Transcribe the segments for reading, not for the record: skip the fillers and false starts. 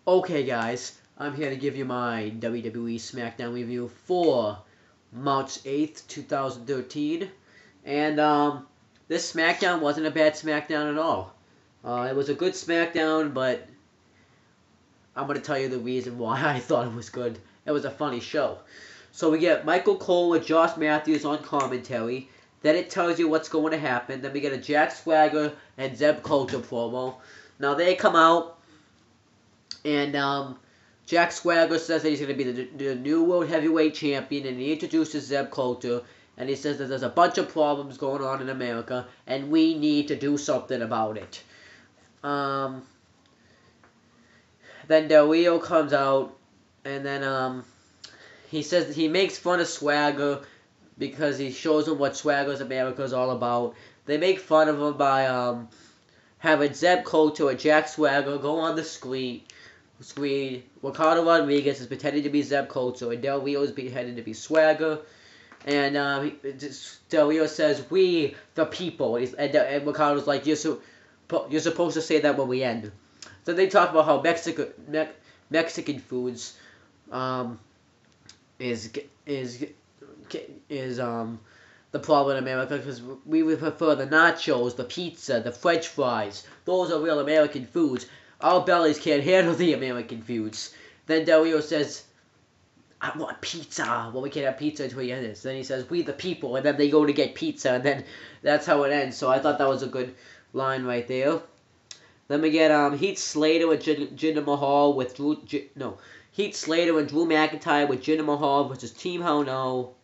Okay, guys, I'm here to give you my WWE Smackdown review for March 8th, 2013. And this Smackdown wasn't a bad Smackdown at all. It was a good Smackdown, but I'm going to tell you the reason why I thought it was good. It was a funny show. So we get Michael Cole with Josh Matthews on commentary. Then it tells you what's going to happen. Then we get a Jack Swagger and Zeb Colter promo. Now they come out, and Jack Swagger says that he's going to be the new World Heavyweight Champion, and he introduces Zeb Colter, and he says that there's a bunch of problems going on in America, and we need to do something about it. Then Del Rio comes out, and then he says he makes fun of Swagger because he shows him what Swagger's America is all about. They make fun of him by having Zeb Colter or Jack Swagger go on the screen. Ricardo Rodriguez is pretending to be Zeb Colter, and Del Rio is pretending to be Swagger. And Del Rio says, "We the people," and Ricardo's like, "You're supposed to say that when we end." So they talk about how Mexican foods is the problem in America, because we would prefer the nachos, the pizza, the French fries. Those are real American foods. Our bellies can't handle the American foods. Then Del Rio says, "I want pizza." Well, we can't have pizza until you end this. Then he says, "We the people," and then they go to get pizza, and then that's how it ends. So I thought that was a good line right there. Then we get Heath Slater and Jinder Mahal with Heath Slater and Drew McIntyre with Jinder Mahal versus Team Hell No.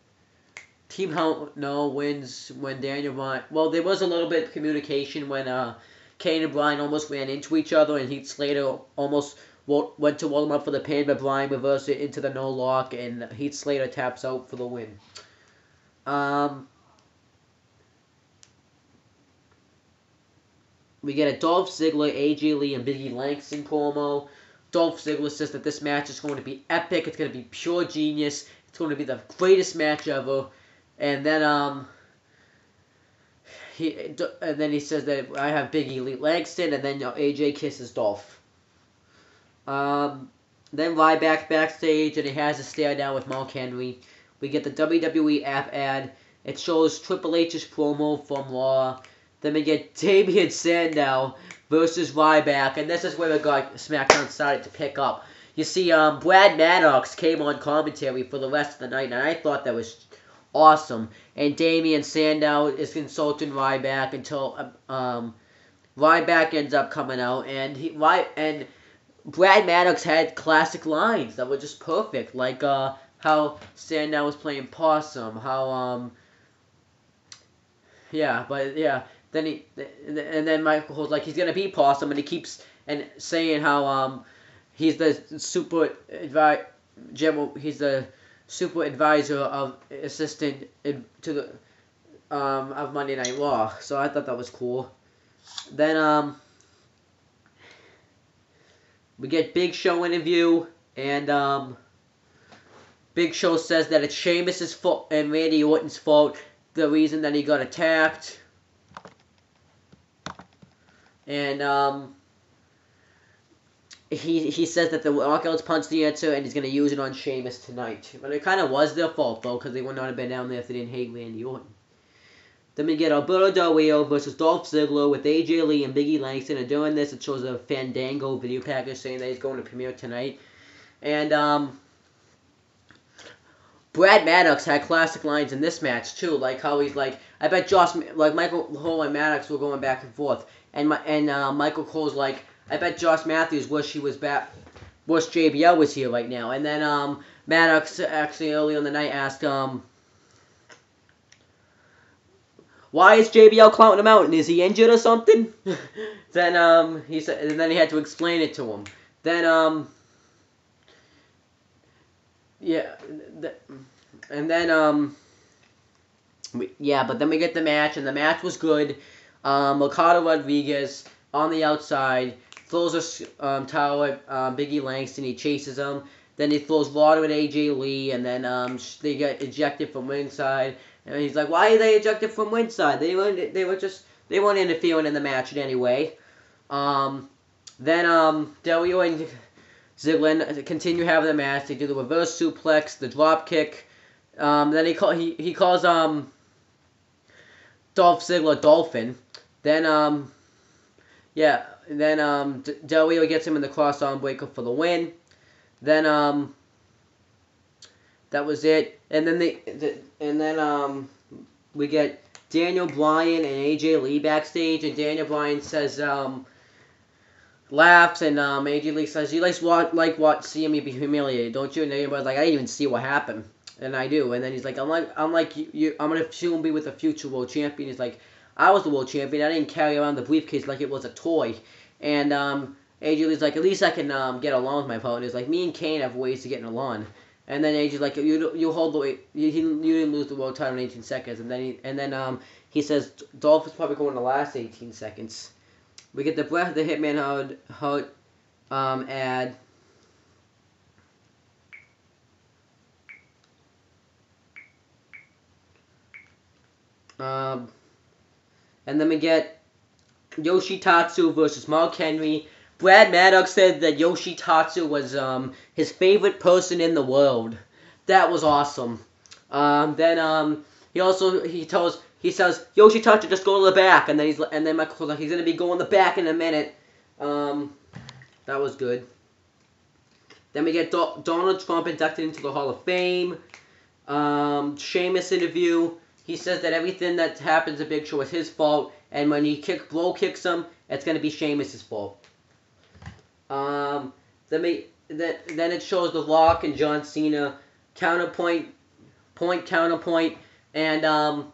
Team Hell No wins when Daniel Bryan. Well, there was a little bit of communication when Kane and Bryan almost ran into each other, and Heath Slater almost went to roll him up for the pin, but Bryan reversed it into the no lock, and Heath Slater taps out for the win. We get a Dolph Ziggler, AJ Lee, and Biggie Langston promo. Dolph Ziggler says that this match is going to be epic. It's going to be pure genius. It's going to be the greatest match ever. And then he says that I have Biggie Lee Langston, and then AJ kisses Dolph. Then Ryback backstage, and he has a stare down with Mark Henry. We get the WWE app ad. It shows Triple H's promo from Raw. Then we get Damien Sandow versus Ryback, and this is where SmackDown started to pick up. You see, Brad Maddox came on commentary for the rest of the night, and I thought that was awesome. And Damien Sandow is consulting Ryback until Ryback ends up coming out, and Brad Maddox had classic lines that were just perfect, like how Sandow was playing possum, how Then Michael Cole's like, he's gonna be possum, and he keeps saying how he's the super advisor of assistant to the of Monday Night Raw. So I thought that was cool. Then we get Big Show interview, and Big Show says that it's Sheamus' fault and Randy Orton's fault, the reason that he got attacked. And he says that the Knockouts punch the answer, and he's going to use it on Sheamus tonight. But it kind of was their fault, though, because they would not have been down there if they didn't hate Randy Orton. Then we get Alberto Del Rio versus Dolph Ziggler with AJ Lee and Biggie Langston. And during this, it shows a Fandango video package saying that he's going to premiere tonight. And Brad Maddox had classic lines in this match, too. Like how he's like, I bet Michael Cole and Maddox were going back and forth. And Michael Cole's like, I bet Josh Matthews wish JBL was here right now. And then Maddox actually early in the night asked, why is JBL clowned him out? And is he injured or something? Then he said, and then he had to explain it to him. Then but then we get the match, and the match was good. Ricardo Rodriguez on the outside throws a towel at Biggie Langston. He chases him. Then he throws water at AJ Lee, and then they get ejected from ringside. And he's like, "Why are they ejected from ringside? They weren't interfering in the match in any way." Then Del Rio and Ziggler continue having the match. They do the reverse suplex, the drop kick. Then he calls Dolph Ziggler Dolphin. Then Del Rio gets him in the cross arm breaker for the win. Then that was it. And then we get Daniel Bryan and AJ Lee backstage, and Daniel Bryan says laughs, and AJ Lee says, "You seeing me be humiliated, don't you?" And everybody's like, "I didn't even see what happened." And I do. And then he's like, I'm like you, I'm gonna soon be with a future world champion. He's like, I was the world champion. I didn't carry around the briefcase like it was a toy. And AJ Lee's like, at least I can get along with my opponent. He's like, me and Kane have ways to get along. And then AJ's like, you hold the weight. You didn't lose the world title in 18 seconds. And then he says Dolph is probably going the last 18 seconds. We get the Bret the Hitman Hart ad. And then we get Yoshitatsu versus Mark Henry. Brad Maddox said that Yoshitatsu was his favorite person in the world. That was awesome. Then he says Yoshitatsu, just go to the back, and then Michael Cole's like, he's gonna be going the back in a minute. That was good. Then we get Donald Trump inducted into the Hall of Fame. Sheamus interview. He says that everything that happens at Big Show is his fault, and when he Bro kicks him, it's going to be Sheamus' fault. Then it shows The Rock and John Cena counterpoint, and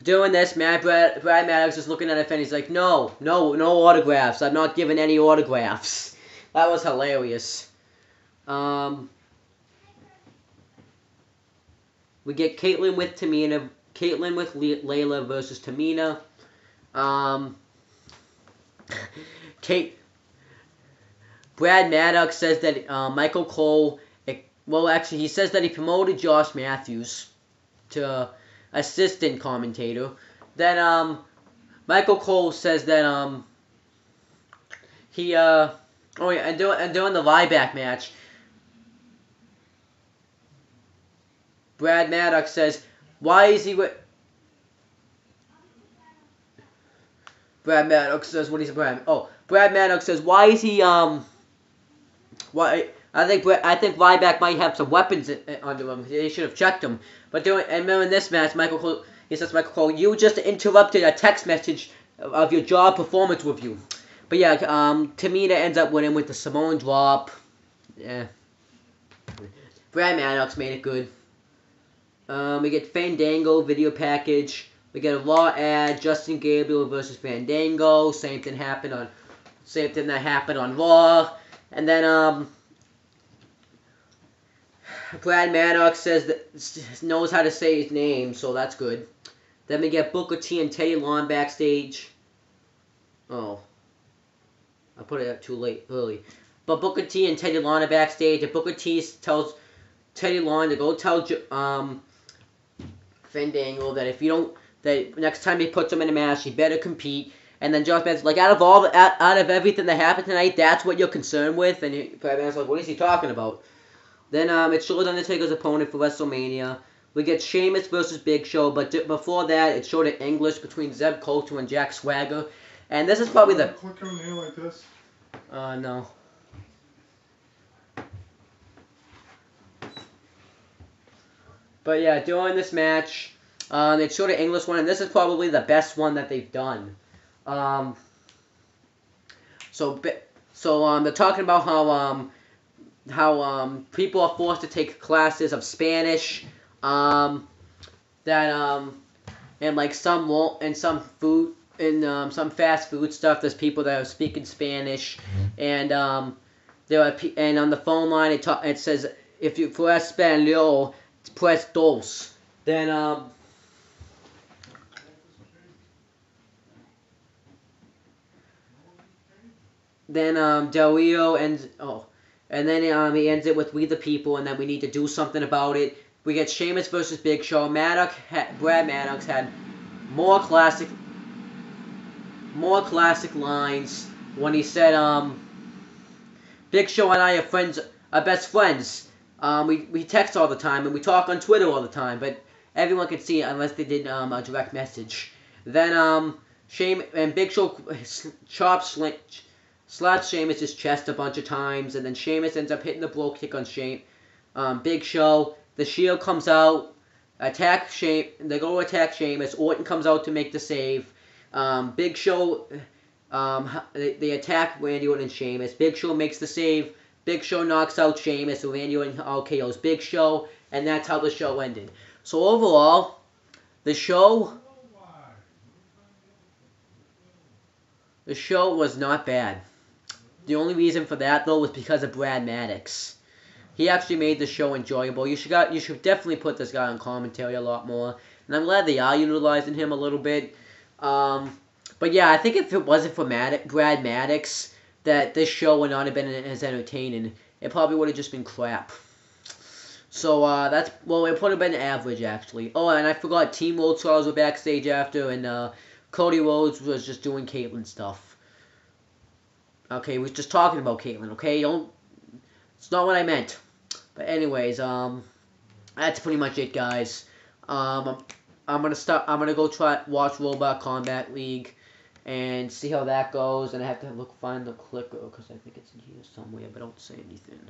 doing this, Brad Maddox is looking at it and he's like, no autographs. I'm not giving any autographs. That was hilarious. We get Caitlyn with Layla versus Tamina. Brad Maddox says that Michael Cole. He says that he promoted Josh Matthews to assistant commentator. Then Michael Cole says that and during the Ryback match, Brad Maddox says, why is he with... Brad Maddox says, what is Brad? Oh, Brad Maddox says, why is he, why... I think Ryback might have some weapons under him. They should have checked him. But in this match, Michael Cole, you just interrupted a text message of your job performance review. But yeah, Tamina ends up winning with the Samoan drop. Yeah. Brad Maddox made it good. We get Fandango video package. We get a Raw ad. Justin Gabriel versus Fandango. Same thing that happened on Raw. And then Brad Maddox says that knows how to say his name, so that's good. Then we get Booker T and Teddy Long backstage. Oh, I put it up too early. But Booker T and Teddy Long are backstage, and Booker T tells Teddy Long to go tell Fandango that next time he puts him in a match, he better compete. And then Josh Ben's like, out of everything that happened tonight, that's what you're concerned with? And Brad Maddox like, what is he talking about? Then it shows Undertaker's opponent for WrestleMania. We get Sheamus versus Big Show, but before that, it showed an English between Zeb Colter and Jack Swagger. And this is probably the... Click on here like this? No. But yeah, during this match, it showed an English one, and this is probably the best one that they've done. So they're talking about how people are forced to take classes of Spanish, and like some won't, and some food, and some fast food stuff. There's people that are speaking Spanish, and there are and on the phone line it says if you press Español, press dos. Then Del Rio ends. Oh. And then he ends it with "We the People," and then we need to do something about it. We get Sheamus versus Big Show. Brad Maddox had more classic lines when he said Big Show and I are friends, are best friends. We text all the time and we talk on Twitter all the time, but everyone can see it unless they did a direct message. Then Shame and Big Show slaps Sheamus' chest a bunch of times, and then Sheamus ends up hitting the blow kick on Big Show. The Shield comes out, they go to attack Sheamus. Orton comes out to make the save. Big Show, they attack Randy Orton and Sheamus. Big Show makes the save. Big Show knocks out Sheamus, and Randy Orton RKO's Big Show, and that's how the show ended. So overall, the show was not bad. The only reason for that, though, was because of Brad Maddox. He actually made the show enjoyable. You should definitely put this guy on commentary a lot more. And I'm glad they are utilizing him a little bit. But yeah, I think if it wasn't for Brad Maddox, that this show would not have been as entertaining. It probably would have just been crap. So it would have been average, actually. Oh, and I forgot, Team World Stars were backstage after, and Cody Rhodes was just doing Caitlyn stuff. Okay, we was just talking about Caitlyn, okay? It's not what I meant. But anyways, that's pretty much it, guys. I'm gonna go watch Robot Combat League and see how that goes. And I have to find the clicker because I think it's in here somewhere, but don't say anything.